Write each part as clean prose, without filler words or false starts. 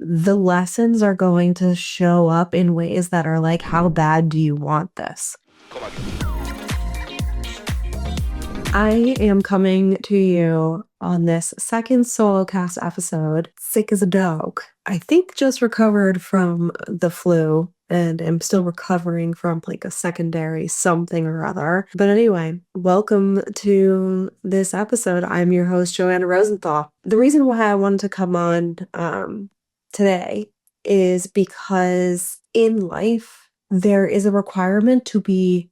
the lessons are going to show up in ways that are like, how bad do you want this? I am coming to you on this second solo cast episode, sick as a dog. I think just recovered from the flu and am still recovering from like a secondary something or other. But anyway, welcome to this episode. I'm your host, Joanna Rosenthal. The reason why I wanted to come on today is because in life, there is a requirement to be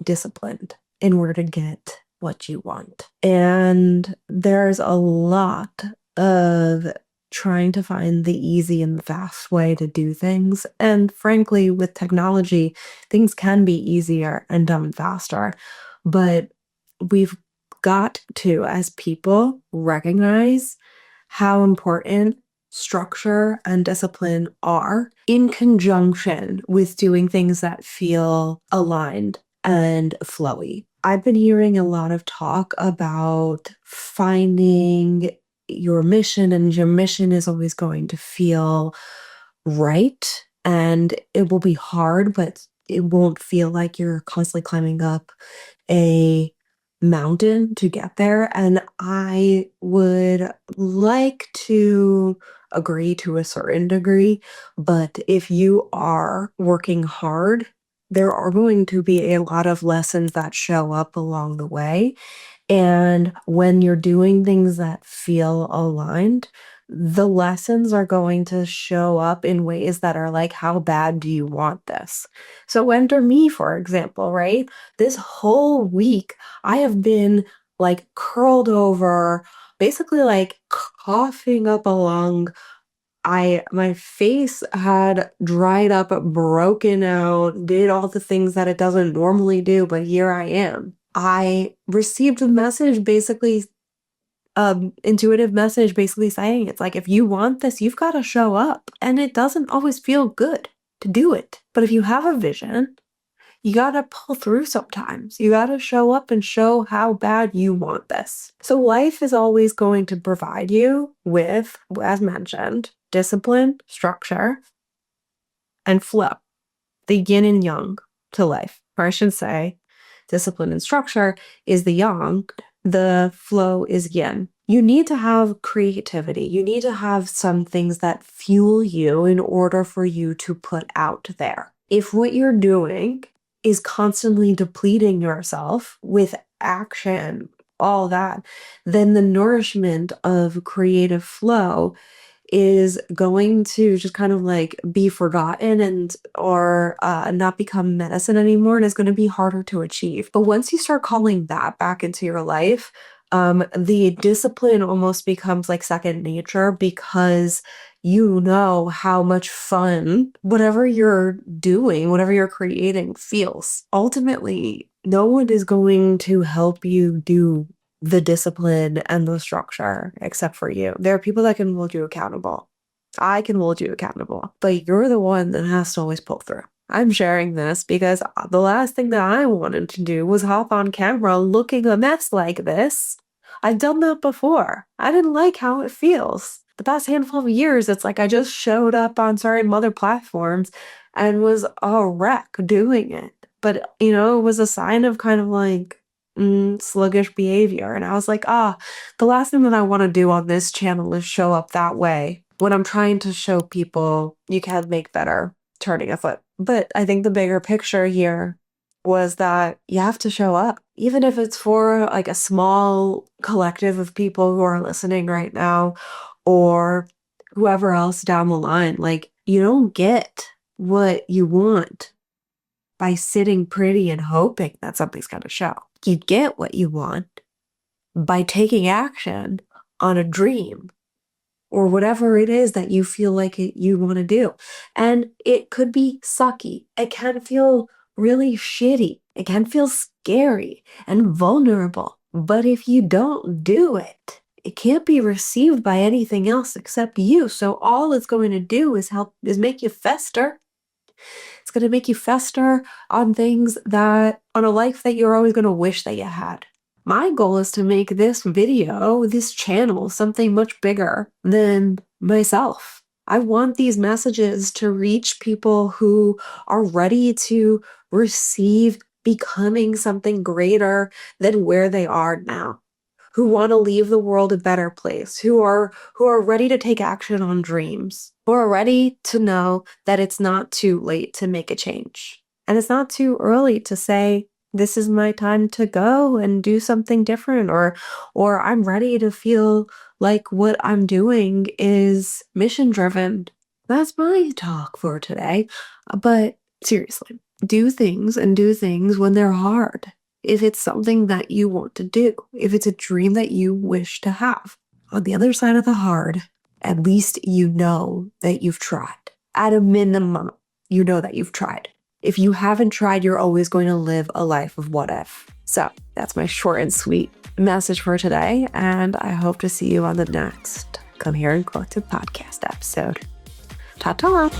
disciplined in order to get what you want. And there's a lot of trying to find the easy and fast way to do things. And frankly, with technology, things can be easier and done faster. But we've got to, as people, recognize how important structure and discipline are in conjunction with doing things that feel aligned and flowy. I've been hearing a lot of talk about finding your mission, and your mission is always going to feel right. And it will be hard, but it won't feel like you're constantly climbing up a mountain to get there. And I would like to agree to a certain degree, but if you are working hard, there are going to be a lot of lessons that show up along the way. And when you're doing things that feel aligned, the lessons are going to show up in ways that are like, how bad do you want this? So enter me, for example, right? This whole week, I have been like curled over, basically like coughing up a lung. My face had dried up, broken out, did all the things that it doesn't normally do, but here I am. I received a message basically, intuitive message basically saying it's like, if you want this, you've got to show up. And it doesn't always feel good to do it. But if you have a vision, you got to pull through sometimes. You got to show up and show how bad you want this. So life is always going to provide you with, as mentioned, discipline, structure, and flow. The yin and yang to life. Or I should say, discipline and structure is the yang, the flow is yin. You need to have creativity. You need to have some things that fuel you in order for you to put out there. If what you're doing is constantly depleting yourself with action, all that, then the nourishment of creative flow is going to just kind of like be forgotten and or not become medicine anymore, and it's going to be harder to achieve. But once you start calling that back into your life, the discipline almost becomes like second nature, because you know how much fun whatever you're doing, whatever you're creating feels. Ultimately, no one is going to help you do the discipline and the structure except for you. There are people that can hold you accountable. I can hold you accountable, but you're the one that has to always pull through. I'm sharing this because the last thing that I wanted to do was hop on camera looking a mess like this. I've done that before. I didn't like how it feels. The past handful of years, it's like I just showed up on certain other platforms and was a wreck doing it. But, it was a sign of kind of like sluggish behavior. And I was like, the last thing that I want to do on this channel is show up that way when I'm trying to show people you can make better turning a foot. But I think the bigger picture here was that you have to show up, even if it's for like a small collective of people who are listening right now, or whoever else down the line. Like, you don't get what you want by sitting pretty and hoping that something's going to show. You get what you want by taking action on a dream or whatever it is that you feel like you want to do. And it could be sucky. It can feel really shitty. It can feel scary and vulnerable. But if you don't do it, it can't be received by anything else except you. So all it's going to do is make you fester. It's going to make you fester on things on a life that you're always going to wish that you had. My goal is to make this video, this channel, something much bigger than myself. I want these messages to reach people who are ready to receive becoming something greater than where they are now, who want to leave the world a better place, who are ready to take action on dreams, who are ready to know that it's not too late to make a change. And it's not too early to say, this is my time to go and do something different, or I'm ready to feel like what I'm doing is mission driven. That's my talk for today. But seriously, do things and do things when they're hard. If it's something that you want to do, if it's a dream that you wish to have, on the other side of the hard, at least you know that you've tried. At a minimum, you know that you've tried. If you haven't tried, you're always going to live a life of what if. So that's my short and sweet message for today. And I hope to see you on the next Come Here and Collective podcast episode. Ta-ta!